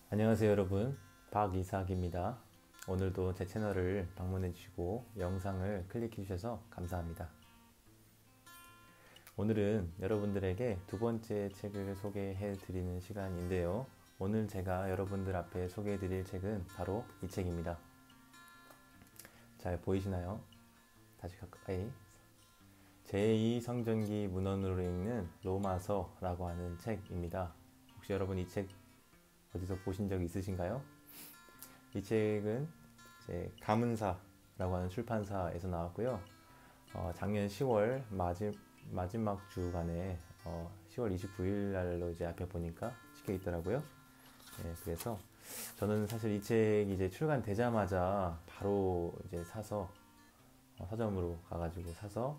안녕하세요 여러분, 박이삭입니다. 오늘도 제 채널을 방문해 주시고 영상을 클릭해 주셔서 감사합니다. 오늘은 여러분들에게 두 번째 책을 소개해 드리는 시간인데요. 오늘 제가 여러분들 앞에 소개해 드릴 책은 바로 이 책입니다. 잘 보이시나요? 다시 가까이. 제2성전기 문헌으로 읽는 로마서라고 하는 책입니다. 혹시 여러분 이 책 어디서 보신 적 있으신가요? 이 책은 이제 가문사라고 하는 출판사에서 나왔고요. 작년 10월 마지막 주간에 10월 29일 날로 이제 앞에 보니까 찍혀 있더라고요. 네, 그래서 저는 사실 이 책이 이제 출간되자마자 바로 이제 사서 서점으로 가가지고 사서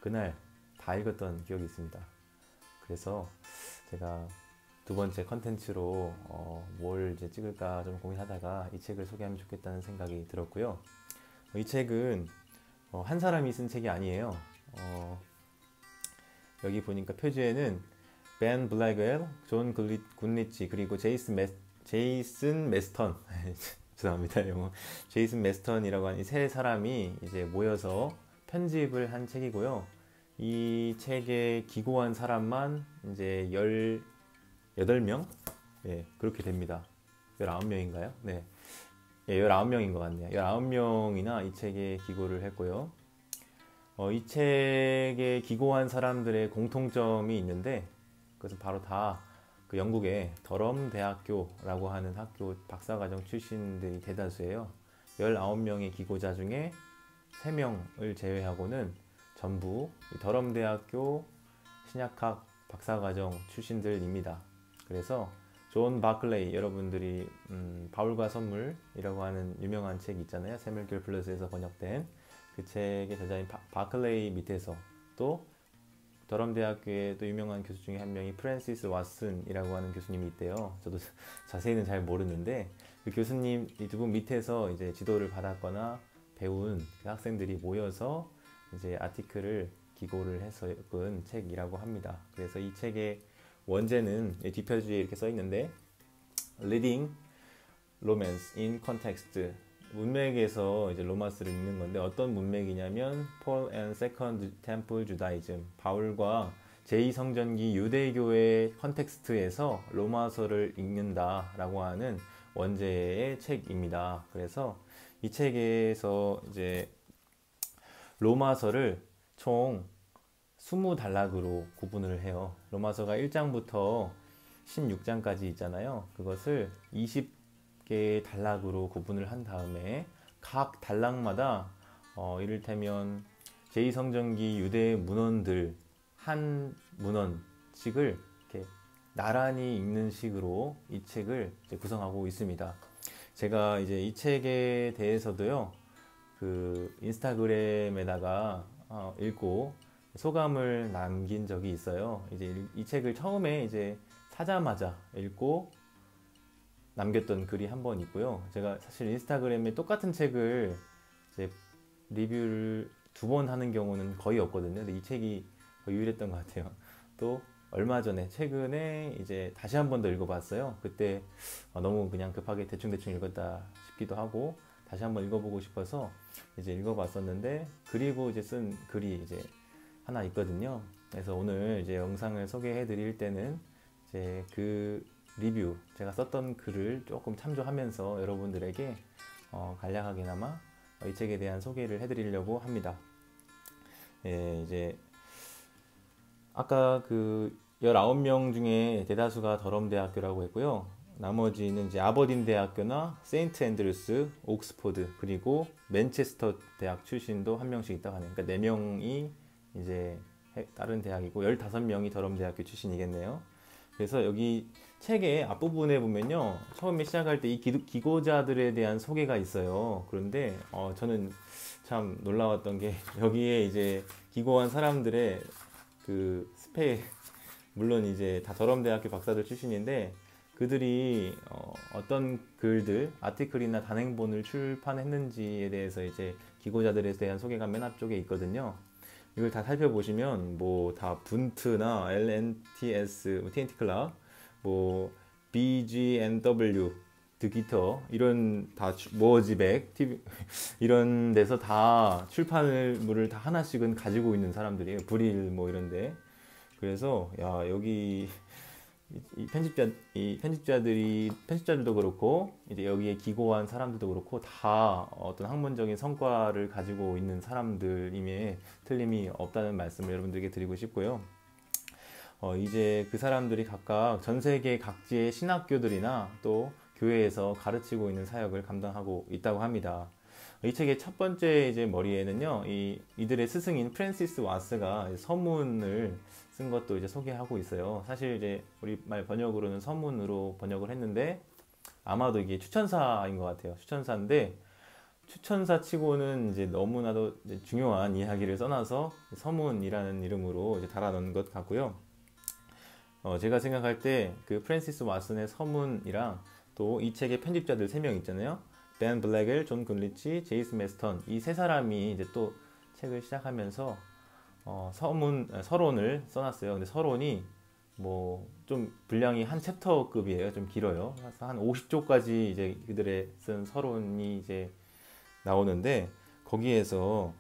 그날 다 읽었던 기억이 있습니다. 그래서 제가 두 번째 컨텐츠로 뭘 이제 찍을까 좀 고민하다가 이 책을 소개하면 좋겠다는 생각이 들었고요. 이 책은 한 사람이 쓴 책이 아니에요. 여기 보니까 표지에는 벤 블랙웰, 존 굿리치 그리고 제이슨 메스턴 죄송합니다. 영어. 제이슨 메스턴이라고 하는 이 세 사람이 이제 모여서 편집을 한 책이고요. 이 책에 기고한 사람만 이제 18명? 예, 그렇게 됩니다. 19명인가요? 네. 예, 19명인 것 같네요. 19명이나 이 책에 기고를 했고요. 이 책에 기고한 사람들의 공통점이 있는데, 그것은 바로 다 그 영국의 더럼 대학교라고 하는 학교 박사과정 출신들이 대다수예요. 19명의 기고자 중에 3명을 제외하고는 전부 더럼 대학교 신약학 박사과정 출신들입니다. 그래서 존 바클레이, 여러분들이 바울과 선물이라고 하는 유명한 책 있잖아요. 세밀교 플러스에서 번역된 그 책의 저자인 바클레이 밑에서 또 더럼 대학교의 또 유명한 교수 중에 한 명이 프랜시스 왓슨이라고 하는 교수님이 있대요. 저도 자세히는 잘 모르는데 그 교수님 이 두 분 밑에서 이제 지도를 받았거나 배운 그 학생들이 모여서 이제 아티클을 기고를 해서 쓴 책이라고 합니다. 그래서 이 책의 원제는 뒷표지에 이렇게 써 있는데 Reading Romance in Context, 문맥에서 이제 로마스를 읽는 건데 어떤 문맥이냐면 Paul and Second Temple Judaism, 바울과 제2성전기 유대교의 컨텍스트에서 로마서를 읽는다라고 하는 원제의 책입니다. 그래서 이 책에서 이제 로마서를 총 20단락으로 구분을 해요. 로마서가 1장부터 16장까지 있잖아요. 그것을 20개의 단락으로 구분을 한 다음에 각 단락마다 이를테면 제2성전기 유대 문헌들 한 문헌씩을 이렇게 나란히 읽는 식으로 이 책을 이제 구성하고 있습니다. 제가 이제 이 책에 대해서도요, 그 인스타그램에다가 읽고 소감을 남긴 적이 있어요. 이제 이 책을 처음에 이제 사자마자 읽고 남겼던 글이 한 번 있고요. 제가 사실 인스타그램에 똑같은 책을 이제 리뷰를 2번 하는 경우는 거의 없거든요. 근데 이 책이 거의 유일했던 것 같아요. 또 얼마 전에 최근에 이제 다시 한 번 더 읽어봤어요. 그때 너무 그냥 급하게 대충 읽었다 싶기도 하고 다시 한번 읽어보고 싶어서 이제 읽어봤었는데, 그리고 이제 쓴 글이 이제 하나 있거든요. 그래서 오늘 이제 영상을 소개해 드릴 때는 이제 그 리뷰, 제가 썼던 글을 조금 참조하면서 여러분들에게 간략하게나마 이 책에 대한 소개를 해 드리려고 합니다. 예, 이제 아까 그 19명 중에 대다수가 더럼 대학교라고 했고요. 나머지는 이제 아버딘 대학교나 세인트 앤드루스, 옥스포드, 그리고 맨체스터 대학 출신도 한 명씩 있다고 하네요. 그러니까 4명이 이제 다른 대학이고 15명이 더럼 대학교 출신이겠네요. 그래서 여기 책의 앞부분에 보면요, 처음에 시작할 때 이 기고자들에 대한 소개가 있어요. 그런데 저는 참 놀라웠던 게 여기에 이제 기고한 사람들의 그 물론 이제 다 더럼대학교 박사들 출신인데 그들이 어떤 글들, 아티클이나 단행본을 출판했는지에 대해서 이제 기고자들에 대한 소개가 맨 앞쪽에 있거든요. 이걸 다 살펴보시면 뭐 다 분트나 LNTS, TNT 클럽, 뭐 BGNW, 드 기터 이런 다 모어지백 TV 이런 데서 다 출판물을 다 하나씩은 가지고 있는 사람들이에요. 브릴 뭐 이런데. 그래서 야 여기 이 편집자들도 그렇고 이제 여기에 기고한 사람들도 그렇고 다 어떤 학문적인 성과를 가지고 있는 사람들임에 틀림이 없다는 말씀을 여러분들에게 드리고 싶고요. 이제 그 사람들이 각각 전 세계 각지의 신학교들이나 또 교회에서 가르치고 있는 사역을 감당하고 있다고 합니다. 이 책의 첫 번째 이제 머리에는요, 이들의 스승인 프랜시스 와스가 서문을 쓴 것도 이제 소개하고 있어요. 사실 이제 우리말 번역으로는 서문으로 번역을 했는데 아마도 이게 추천사인 것 같아요. 추천사인데 추천사 치고는 이제 너무나도 이제 중요한 이야기를 써놔서 서문이라는 이름으로 이제 달아놓은 것 같고요. 제가 생각할 때 그 프랜시스 왓슨의 서문이랑 또 이 책의 편집자들 3명 있잖아요. 벤 블랙엘, 존 글리치, 제이스 메스턴 이 세 사람이 이제 또 책을 시작하면서 서론을 써놨어요. 근데 서론이 뭐 좀 분량이 한 챕터급이에요. 좀 길어요. 그래서 한 50조까지 이제 그들의 쓴 서론이 이제 나오는데 거기에서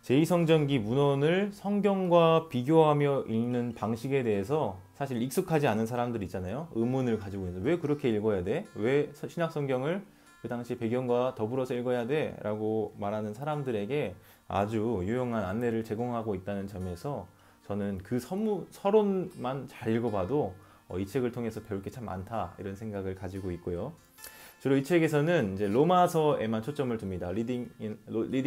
제2성전기 문헌을 성경과 비교하며 읽는 방식에 대해서 사실 익숙하지 않은 사람들 있잖아요. 의문을 가지고 있는 왜 그렇게 읽어야 돼? 왜 신약 성경을 그 당시 배경과 더불어서 읽어야 돼? 라고 말하는 사람들에게 아주 유용한 안내를 제공하고 있다는 점에서 저는 그 서론만 잘 읽어봐도 이 책을 통해서 배울 게 참 많다 이런 생각을 가지고 있고요. 주로 이 책에서는 이제 로마서에만 초점을 둡니다. Reading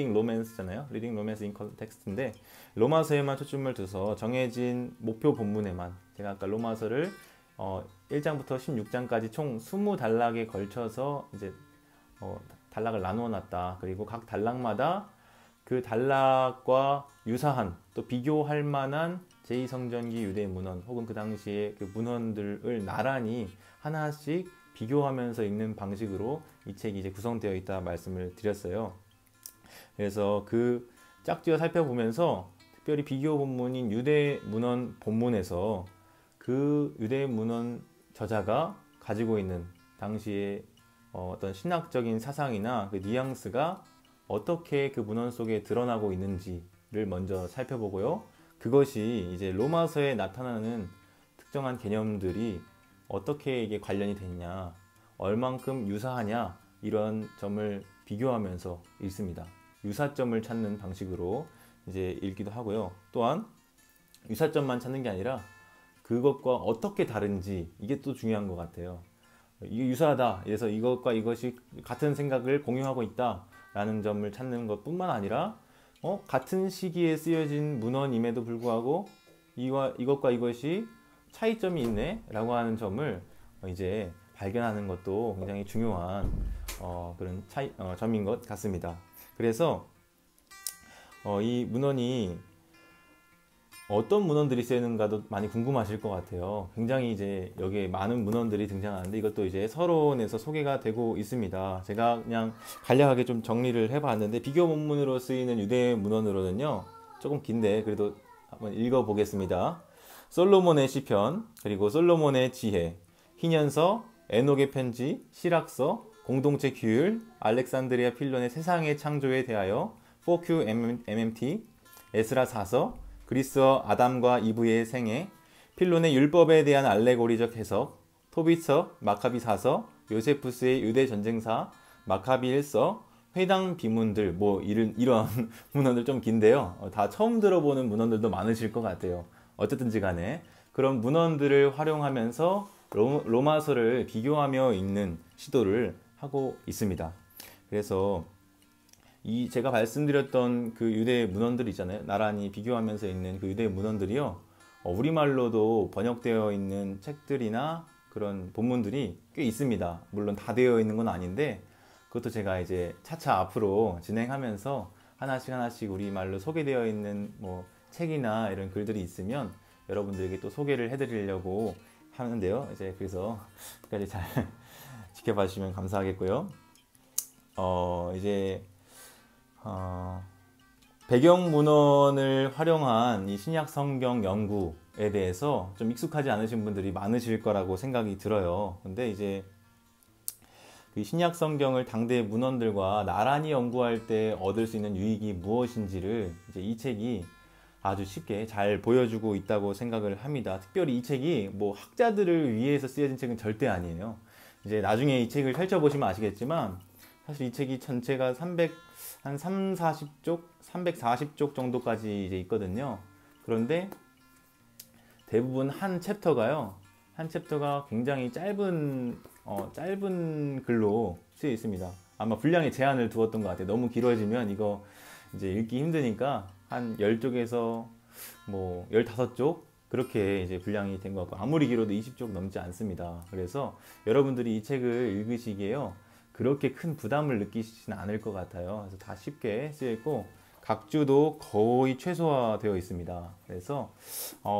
Romance잖아요. Reading Romance in Context인데 로마서에만 초점을 둬서 정해진 목표 본문에만 제가 아까 로마서를 1장부터 16장까지 총 20단락에 걸쳐서 이제 단락을 나누어 놨다. 그리고 각 단락마다 그 단락과 유사한 또 비교할 만한 제2성전기 유대 문헌 혹은 그 당시의 그 문헌들을 나란히 하나씩 비교하면서 읽는 방식으로 이 책이 이제 구성되어 있다 말씀을 드렸어요. 그래서 그 짝지어 살펴보면서 특별히 비교 본문인 유대 문헌 본문에서 그 유대 문헌 저자가 가지고 있는 당시의 어떤 신학적인 사상이나 그 뉘앙스가 어떻게 그 문헌 속에 드러나고 있는지를 먼저 살펴보고요. 그것이 이제 로마서에 나타나는 특정한 개념들이 어떻게 이게 관련이 되느냐, 얼만큼 유사하냐 이런 점을 비교하면서 읽습니다. 유사점을 찾는 방식으로 이제 읽기도 하고요. 또한 유사점만 찾는 게 아니라 그것과 어떻게 다른지 이게 또 중요한 것 같아요. 이게 유사하다. 그래서 이것과 이것이 같은 생각을 공유하고 있다라는 점을 찾는 것뿐만 아니라 같은 시기에 쓰여진 문헌임에도 불구하고 이것과 이것이 차이점이 있네 라고 하는 점을 이제 발견하는 것도 굉장히 중요한 그런 점인 것 같습니다. 그래서 이 문헌이 어떤 문헌들이 쓰이는가도 많이 궁금하실 것 같아요. 굉장히 이제 여기에 많은 문헌들이 등장하는데 이것도 이제 서론에서 소개가 되고 있습니다. 제가 그냥 간략하게 좀 정리를 해봤는데 비교 본문으로 쓰이는 유대 문헌으로는요 조금 긴데 그래도 한번 읽어보겠습니다. 솔로몬의 시편, 그리고 솔로몬의 지혜, 희년서, 에녹의 편지, 시락서, 공동체 규율, 알렉산드리아 필론의 세상의 창조에 대하여, 4Q MMT, 에스라 사서, 그리스어 아담과 이브의 생애, 필론의 율법에 대한 알레고리적 해석, 토비서, 마카비 사서, 요세푸스의 유대 전쟁사, 마카비 일서, 회당 비문들 뭐 이런 문헌들 좀 긴데요. 다 처음 들어보는 문헌들도 많으실 것 같아요. 어쨌든지 간에 그런 문헌들을 활용하면서 로마서를 비교하며 읽는 시도를 하고 있습니다. 그래서 제가 말씀드렸던 그 유대 문헌들 있잖아요. 나란히 비교하면서 읽는 그 유대 문헌들이요. 우리말로도 번역되어 있는 책들이나 그런 본문들이 꽤 있습니다. 물론 다 되어 있는 건 아닌데 그것도 제가 이제 차차 앞으로 진행하면서 하나씩 우리말로 소개되어 있는 뭐 책이나 이런 글들이 있으면 여러분들에게 또 소개를 해드리려고 하는데요. 이제 그래서 끝까지 잘 지켜봐 주시면 감사하겠고요. 이제 배경 문헌을 활용한 이 신약 성경 연구에 대해서 좀 익숙하지 않으신 분들이 많으실 거라고 생각이 들어요. 근데 이제 그 신약 성경을 당대 문헌들과 나란히 연구할 때 얻을 수 있는 유익이 무엇인지를 이제 이 책이 아주 쉽게 잘 보여주고 있다고 생각을 합니다. 특별히 이 책이 뭐 학자들을 위해서 쓰여진 책은 절대 아니에요. 이제 나중에 이 책을 펼쳐보시면 아시겠지만 사실 이 책이 전체가 한 40쪽, 340쪽 정도까지 이제 있거든요. 그런데 대부분 한 챕터가 굉장히 짧은 글로 쓰여 있습니다. 아마 분량에 제한을 두었던 것 같아요. 너무 길어지면 이거 이제 읽기 힘드니까 한 10쪽에서 뭐 15쪽 그렇게 이제 분량이 된 것 같고, 아무리 길어도 20쪽 넘지 않습니다. 그래서 여러분들이 이 책을 읽으시기에요, 그렇게 큰 부담을 느끼시지는 않을 것 같아요. 그래서 다 쉽게 쓰여 있고 각주도 거의 최소화되어 있습니다. 그래서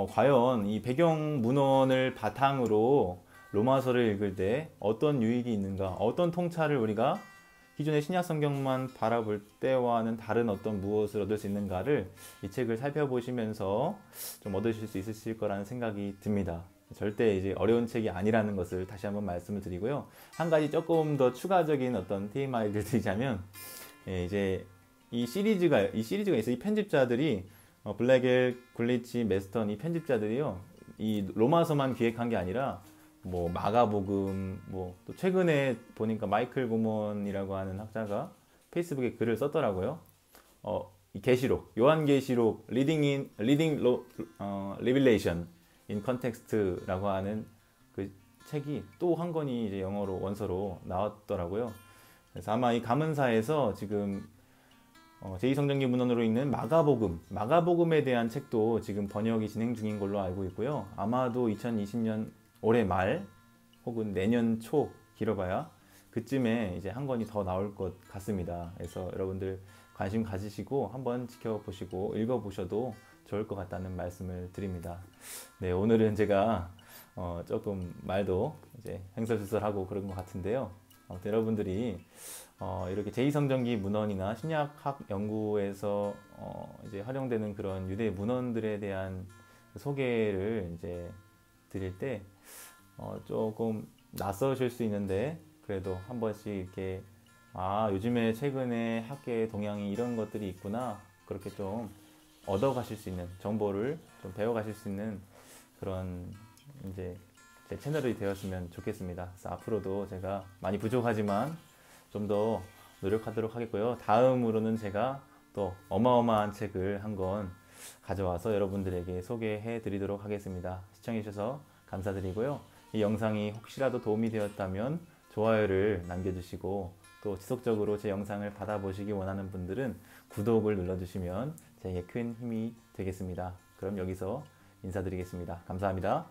과연 이 배경 문헌을 바탕으로 로마서를 읽을 때 어떤 유익이 있는가, 어떤 통찰을 우리가 기존의 신약 성경만 바라볼 때와는 다른 어떤 무엇을 얻을 수 있는가를 이 책을 살펴보시면서 좀 얻으실 수 있으실 거라는 생각이 듭니다. 절대 이제 어려운 책이 아니라는 것을 다시 한번 말씀을 드리고요. 한 가지 조금 더 추가적인 어떤 TMI를 드리자면, 이제 이 시리즈가 있어요. 이 편집자들이 블랙엘, 굴리치, 메스턴 이 편집자들이요, 이 로마서만 기획한 게 아니라 뭐 마가복음, 뭐 또 최근에 보니까 마이클 고먼이라고 하는 학자가 페이스북에 글을 썼더라고요. 이 계시록, 요한계시록 리딩 리빌레이션 인 컨텍스트라고 하는 그 책이 또 한 권이 이제 영어로 원서로 나왔더라고요. 그래서 아마 이 가문사에서 지금 제2성경기 문헌으로 있는 마가복음에 대한 책도 지금 번역이 진행 중인 걸로 알고 있고요. 아마도 2020년 올해 말 혹은 내년 초, 길어봐야 그쯤에 이제 한 권이 더 나올 것 같습니다. 그래서 여러분들 관심 가지시고 한번 지켜보시고 읽어보셔도 좋을 것 같다는 말씀을 드립니다. 네, 오늘은 제가 조금 말도 이제 횡설수설하고 그런 것 같은데요. 아무튼 여러분들이 이렇게 제2성경기 문헌이나 신약학 연구에서 이제 활용되는 그런 유대 문헌들에 대한 소개를 이제 드릴 때 조금 낯서실 수 있는데, 그래도 한 번씩 이렇게 요즘에 최근에 학계의 동향이 이런 것들이 있구나, 그렇게 좀 얻어가실 수 있는 정보를 좀 배워가실 수 있는 그런 이제 제 채널이 되었으면 좋겠습니다. 그래서 앞으로도 제가 많이 부족하지만 좀 더 노력하도록 하겠고요. 다음으로는 제가 또 어마어마한 책을 한 권 가져와서 여러분들에게 소개해 드리도록 하겠습니다. 시청해 주셔서 감사드리고요. 이 영상이 혹시라도 도움이 되었다면 좋아요를 남겨주시고, 또 지속적으로 제 영상을 받아보시기 원하는 분들은 구독을 눌러주시면 제게 큰 힘이 되겠습니다. 그럼 여기서 인사드리겠습니다. 감사합니다.